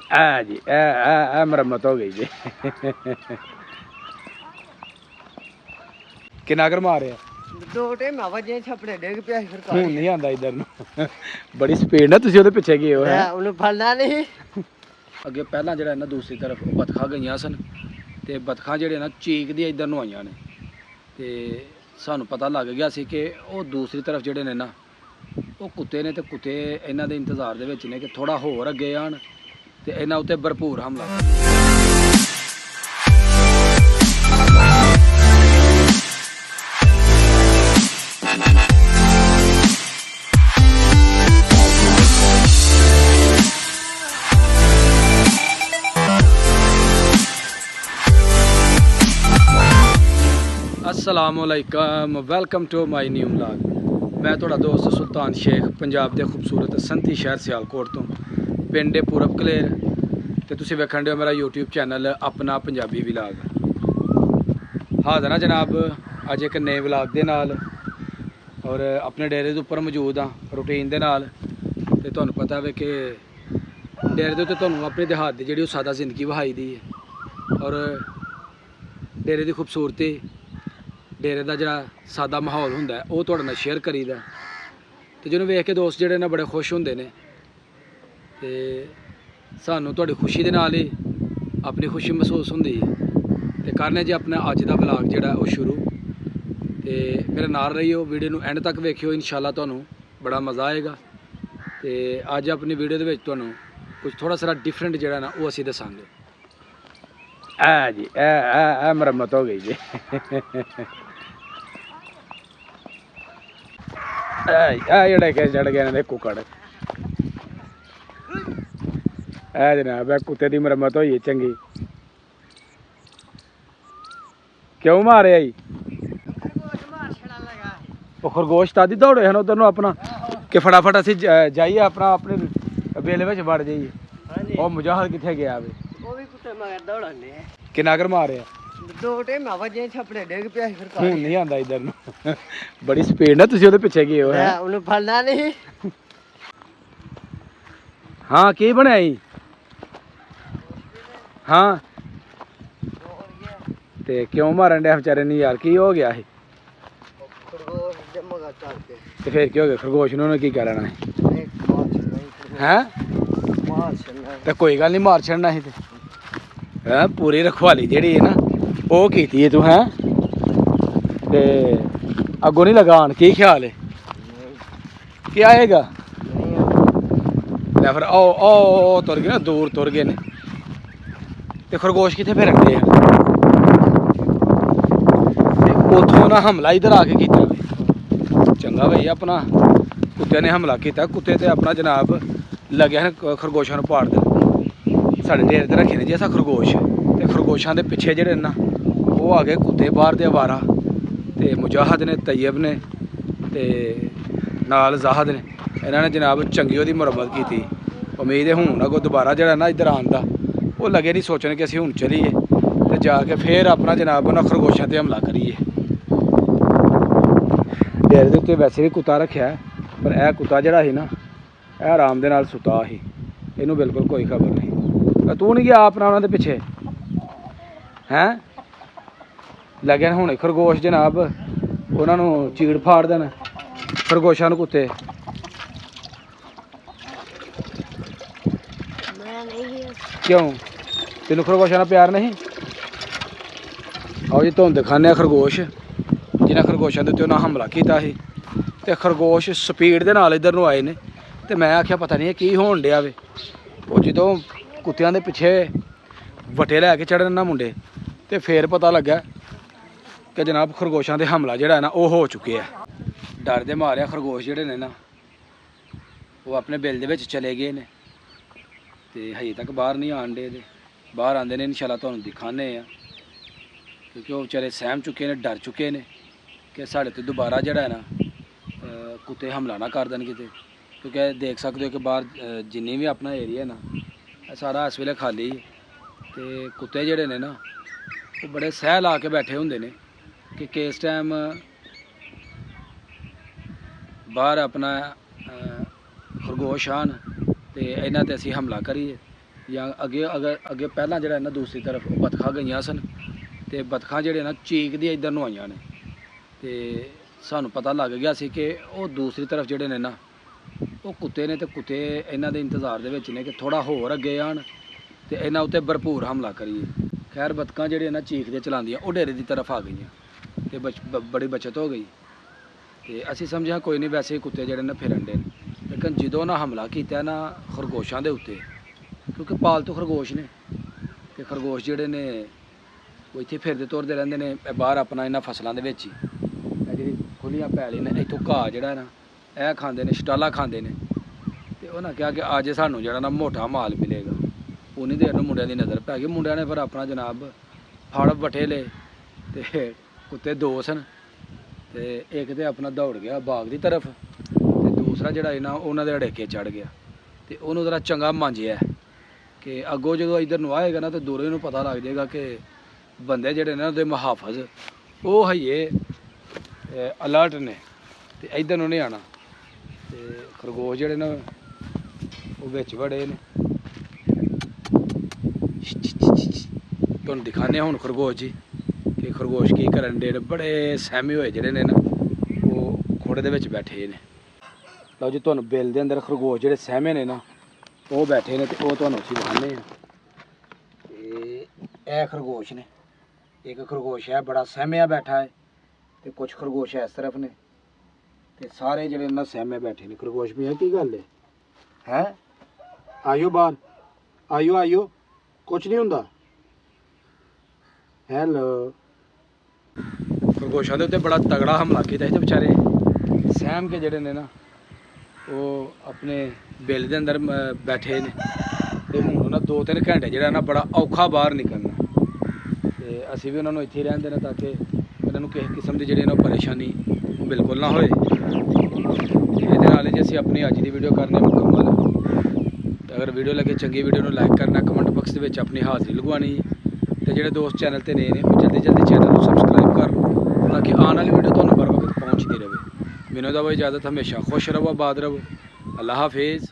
जी मरम्मत हो गई जी। किन्ना कर मारे दो टाइम वजे छपड़े डिग पिया फिर हूं नहीं आंदा इधर नु बड़ी स्पीड ना तुसी ओदे पिछे गए हो है उन्हें फलना नहीं। अगे पहला जेड़ा ना दूसरी तरफ बतखा गईयां सन ते बतखा जेड़े ना चीकदी इधर नु आईयां ने ते सानू पता लग गया सी कि वो दूसरी तरफ जेड़े ने ना वो कुत्ते ने ते कुत्ते इन्हां दे इंतजार दे विच ने कि थोड़ा होर अगे आन ते इन्हां उत्ते भरपूर हमला अस्सलामुअलैकुम welcome to my new vlog. मैं थोड़ा दोस्त सुल्तान शेख पंजाब के खूबसूरत संती शहर सियालकोट तो पिंड पूरब कलेर तो तुसी वेखण दे मेरा यूट्यूब चैनल अपना पंजाबी व्लॉग। हाज़र हाँ जनाब अज एक नए व्लॉग के नाल और अपने डेरे के उपर मौजूद हाँ रूटीन के नाल। ते तुहानू पता है कि डेरे के उत्ते तुहानू अपने देहात की जिहड़ी सादा जिंदगी वहाई दी है और डेरे की खूबसूरती डेरे का जो सादा माहौल होंगे वो तुहाडे नाल शेयर करीदा तो जिन्होंने वेख के दोस्त जोड़े ने बड़े खुश होंगे ने ते सानू तुहाडी खुशी के नाल ही अपनी खुशी महसूस होंदी है। तो करने जी अपना अज का व्लॉग जोड़ा वो शुरू तो मेरे नाल रहियो वीडियो नू एंड तक वेखियो इंशाल्लाह तुहानू बड़ा मज़ा आएगा। तो अज अपनी वीडियो दे विच तुहानू कुछ थोड़ा सारा डिफरेंट जोड़ा ना वो असीं दसांगे। जी मरम्मत हो गई जी। जड़े के चढ़ गए कुकड़ जनाब कुत्ते की मरम्मत हुई चंगी। क्यों मारे आई वो खरगोश तादी दौड़े हैं उधर अपना कि फटाफट असी जाइए अपना अपने बेले में वड़ जाइए। वो मुजाहिद कितने गया किन्ना कर मारे दो टाइम वजे छपड़े डिग पिया फिर हूं नहीं आंदा इधर नु बड़ी स्पीड ना तुसी ओदे पिछे गए हो है उन्हें फलना नहीं। हाँ की बनाई हाँ ते क्यों मारन डे बेचारे नहीं यार की हो गया है तो फिर की हो गया खरगोश ने की करना है तो कोई गल नहीं मार छड़ना ही है पूरी रखवाली जेड़ी है ना वो की है तू है ते अगों नहीं लगान की ख्याल है कि आएगा फिर ओ तुर गए ना दूर तुर गए ने ते खरगोश कितने फिर रखते हैं उथों ना हमला इधर आके किया चंगा भाई अपना कुत्ते ने हमला किया कुत्ते ते अपना जनाब लगे खरगोशा पाड़ दे साढ़े डेरे ते रखे ने जी असा खरगोश ते खरगोशा के पिछे जेड़े ना वो आ गए कुत्ते बाहर दे आवारा ते मुजाहिद ने तैयब ने ते नाल जाहद ने इन्होंने जनाब चंगी ओहदी मुरम्मत की थी। उम्मीद है हूँ अगो दोबारा जरा ना इधर आंदा वो लगे नहीं सोचने कि असीं हूँ चलीए तो जाके फिर अपना जनाब उन्होंने खरगोशों पर हमला करिए। डेरे के उत्ते वैसे भी कुत्ता रखा पर यह कुत्ता जड़ा ही ना यह आराम के नाल सुता ही इनू बिल्कुल कोई खबर नहीं। तू नहीं गया अपना उन्होंने पिछे हैं लगे हूँ खरगोश जनाब उन्होंने चीड़ फाड़ देना खरगोशा कुत्ते क्यों तेन खरगोशा प्यार नहीं। आओ जी तुम दिखाने खरगोश जिन्हें खरगोशों के उत्ते उन्हें हमला किया ही ते खरगोश स्पीड के नाल इधर आए ने ते मैं आख्या पता नहीं की होन दिया वे वो जो कुत्तियां के पिछे वटे लैके चढ़न ना मुंडे तो फिर पता लगा कि जनाब खरगोशों से हमला जोड़ा है ना वो हो चुके है। डर दे मारे खरगोश जोड़े ने ना वो अपने बिल दे विच चले गए ने तो हजे तक बाहर नहीं आन दे बाहर आते हैं इंशाल्लाह तुहानू दिखाने क्योंकि वो बेचारे सहम चुके हैं डर चुके हैं कि साढ़े तो दोबारा जोड़ा है ना कुत्ते हमला ना कर देन किते क्योंकि देख सकते हो कि बाहर जिन्नी भी अपना एरिया है ना सारा इस वेले खाली तो कुत्ते जोड़े ने ना वो बड़े सह ला के बैठे होंगे ने कि किस टाइम बाहर अपना खरगोश आन तो इन्हां ते असीं हमला करिए ਜਾਂ ਅੱਗੇ ਪਹਿਲਾਂ ਜਿਹੜਾ ਨਾ ਦੂਸਰੀ ਤਰਫ ਉਹ ਬਤਖਾਂ ਗਈਆਂ ਸਨ ਤੇ ਬਤਖਾਂ ਜਿਹੜੇ ਨਾ ਚੀਕਦੀਆਂ ਇੱਧਰ ਨੂੰ ਆਈਆਂ ਨੇ ਤੇ ਸਾਨੂੰ ਪਤਾ ਲੱਗ ਗਿਆ ਸੀ ਕਿ ਉਹ ਦੂਸਰੀ ਤਰਫ ਜਿਹੜੇ ਨੇ ਨਾ ਉਹ ਕੁੱਤੇ ਨੇ ਤੇ ਕੁੱਤੇ ਇਹਨਾਂ ਦੇ ਇੰਤਜ਼ਾਰ ਦੇ ਵਿੱਚ ਨੇ ਕਿ ਥੋੜਾ ਹੋਰ ਅੱਗੇ ਆਣ ਤੇ ਇਹਨਾਂ ਉੱਤੇ ਭਰਪੂਰ ਹਮਲਾ ਕਰੀਏ। ਖੈਰ ਬਤਖਾਂ ਜਿਹੜੀਆਂ ਨਾ ਚੀਕਦੇ ਚਲਾਉਂਦੀਆਂ ਉਹ ਡੇਰੇ ਦੀ ਤਰਫ ਆ ਗਈਆਂ ਤੇ ਬੜੀ ਬਚਤ ਹੋ ਗਈ ਤੇ ਅਸੀਂ ਸਮਝਿਆ ਕੋਈ ਨਹੀਂ, ਵੈਸੇ ਹੀ ਕੁੱਤੇ ਜਿਹੜੇ ਨੇ ਫਿਰਨ ਦੇ ਨੇ। ਲੇਕਿਨ ਜਦੋਂ ਨਾ ਹਮਲਾ ਕੀਤਾ ਨਾ ਖਰਗੋਸ਼ਾਂ ਦੇ ਉੱਤੇ, ਕਿਉਂਕਿ ਪਾਲਤੂ ਖਰਗੋਸ਼ ਨੇ ਤੇ ਖਰਗੋਸ਼ ਜਿਹੜੇ ਨੇ ਉਹ ਇੱਥੇ ਫਿਰਦੇ ਤੁਰਦੇ ਰਹਿੰਦੇ ਨੇ ਬਾਹਰ ਆਪਣਾ ਇਹਨਾਂ ਫਸਲਾਂ ਦੇ ਵਿੱਚ ਹੀ। ਇਹ ਜਿਹੜੀ ਖੁੱਲੀਆਂ ਪੈਲੀ ਨੇ ਇੱਥੋਂ ਘਾਹ ਜਿਹੜਾ ਨਾ ਇਹ ਖਾਂਦੇ ਨੇ, ਸ਼ਟਾਲਾ ਖਾਂਦੇ ਨੇ ਤੇ ਉਹਨਾਂ ਕਿਹਾ ਕਿ ਅੱਜ ਸਾਨੂੰ ਜਿਹੜਾ ਨਾ ਮੋਟਾ ਮਾਲ ਮਿਲੇਗਾ। ਉਨੀ ਦੇਰ ਨੂੰ ਮੁੰਡਿਆਂ ਦੀ ਨਜ਼ਰ ਪੈ ਗਈ। ਮੁੰਡਿਆਂ ਨੇ ਫਿਰ ਆਪਣਾ ਜਨਾਬ ਫੜ ਵਟੇ ਲਏ ਤੇ ਕੁੱਤੇ ਦੋ ਸਨ ਤੇ ਇੱਕ ਤੇ ਆਪਣਾ ਦੌੜ ਗਿਆ ਬਾਗ ਦੀ ਤਰਫ ਤੇ ਦੂਸਰਾ ਜਿਹੜਾ ਇਹਨਾਂ ਉਹਨਾਂ ਦੇ ਅੜੇਕੇ ਚੜ ਗਿਆ ਤੇ ਉਹਨੂੰ ਜ਼ਰਾ ਚੰਗਾ ਮਾਂਜਿਆ ਕਿ ਅੱਗੋਂ ਜਦੋਂ ਇੱਧਰ ਨੂੰ ਆਏਗਾ ਨਾ ਤੇ ਦੂਰੋਂ ਇਹਨੂੰ ਪਤਾ ਲੱਗ ਜਾਏਗਾ ਕਿ ਬੰਦੇ ਜਿਹੜੇ ਨੇ ਉਹਦੇ ਮੁਹਾਫਜ਼ ਉਹ ਹਈਏ ਅਲਰਟ ਨੇ ਤੇ ਇੱਧਰ ਨੂੰ ਨਹੀਂ ਆਉਣਾ। ਤੇ ਖਰਗੋਸ਼ ਜਿਹੜੇ ਨੇ ਉਹ ਵਿੱਚ ਵੜੇ ਨੇ। ਤੁਹਾਨੂੰ ਦਿਖਾਉਂਦੇ ਹੁਣ ਖਰਗੋਸ਼ ਜੀ ਕਿ ਖਰਗੋਸ਼ ਕੀ ਕਰਨ ਦੇ ਨੇ। ਬੜੇ ਸਹਿਮੇ ਹੋਏ ਜਿਹੜੇ ਨੇ ਨਾ ਉਹ ਖੋੜੇ ਦੇ ਵਿੱਚ ਬੈਠੇ ਨੇ। ਲਓ ਜੀ ਤੁਹਾਨੂੰ ਬਿੱਲ ਦੇ ਅੰਦਰ ਖਰਗੋਸ਼ ਜਿਹੜੇ ਸਹਿਮੇ ਨੇ ਨਾ ਉਹ ਬੈਠੇ ਨੇ ਤੇ ਉਹ ਤੁਹਾਨੂੰ ਅਸੀਂ ਦਿਖਾਉਂਦੇ ਹਾਂ। ਤੇ ਇਹ ਖਰਗੋਸ਼ ਨੇ, ਇੱਕ ਖਰਗੋਸ਼ ਹੈ ਬੜਾ ਸਹਿਮਿਆ ਬੈਠਾ ਹੈ ਤੇ ਕੁਝ ਖਰਗੋਸ਼ ਇਸ ਤਰਫ ਨੇ ਤੇ ਸਾਰੇ ਜਿਹੜੇ ਨਾ ਸਹਿਮੇ ਬੈਠੇ ਨੇ। ਖਰਗੋਸ਼ ਵੀ ਹੈ ਕੀ ਗੱਲ ਹੈ ਆਇਓ ਬਾਹਰ ਆਇਓ ਕੁਝ ਨਹੀਂ ਹੁੰਦਾ। ਹੈਲੋ। ਖਰਗੋਸ਼ਾਂ ਦੇ ਉੱਤੇ ਬੜਾ ਤਗੜਾ ਹਮਲਾ ਕੀਤਾ ਤੇ ਵਿਚਾਰੇ ਸਹਿਮ ਕੇ ਜਿਹੜੇ ਨੇ ਨਾ ਉਹ ਆਪਣੇ ਬਿੱਲ ਦੇ ਅੰਦਰ ਬੈਠੇ ਨੇ ਤੇ ਹੁਣ ਉਹਨਾਂ 2-3 ਘੰਟੇ ਜਿਹੜਾ ਨਾ ਬੜਾ ਔਖਾ ਬਾਹਰ ਨਿਕਲਣਾ ਤੇ ਅਸੀਂ ਵੀ ਉਹਨਾਂ ਨੂੰ ਇੱਥੇ ਰਹਿਣ ਦੇਣਾ ਤਾਂ ਕਿ ਉਹਨਾਂ ਨੂੰ ਕਿਸੇ ਕਿਸਮ ਦੀ ਜਿਹੜੀ ਨਾ ਪਰੇਸ਼ਾਨੀ ਬਿਲਕੁਲ ਨਾ ਹੋਏ। ਇਹਦੇ ਨਾਲ ਜੇ ਅਸੀਂ ਆਪਣੀ ਅੱਜ ਦੀ ਵੀਡੀਓ ਕਰਨੇ ਮੁਕੰਮਲ। ਅਗਰ ਵੀਡੀਓ ਲੱਗੇ ਚੰਗੀ ਵੀਡੀਓ ਨੂੰ ਲਾਈਕ ਕਰਨਾ, ਕਮੈਂਟ ਬਾਕਸ ਦੇ ਵਿੱਚ ਆਪਣੀ ਹਾਜ਼ਰੀ ਲਗਵਾਉਣੀ ਤੇ ਜਿਹੜੇ ਦੋਸਤ ਚੈਨਲ ਤੇ ਨਏ ਨੇ ਉਹ ਜਲਦੀ ਚੈਨਲ ਨੂੰ ਸਬਸਕ੍ਰਾਈਬ ਕਰ ਲਓ ਤਾਂ ਕਿ ਆਉਣ ਵਾਲੀ ਵੀਡੀਓ ਤੁਹਾਨੂੰ बर वक्त पहुँचती रहे। ਮੈਨੂੰ ਦਾ ਇਜਾਜ਼ਤ, ਹਮੇਸ਼ਾ ਖੁਸ਼ ਰਹੋ, ਆਬਾਦ ਰਹੋ। ਅੱਲਾ ਹਾਫਿਜ਼।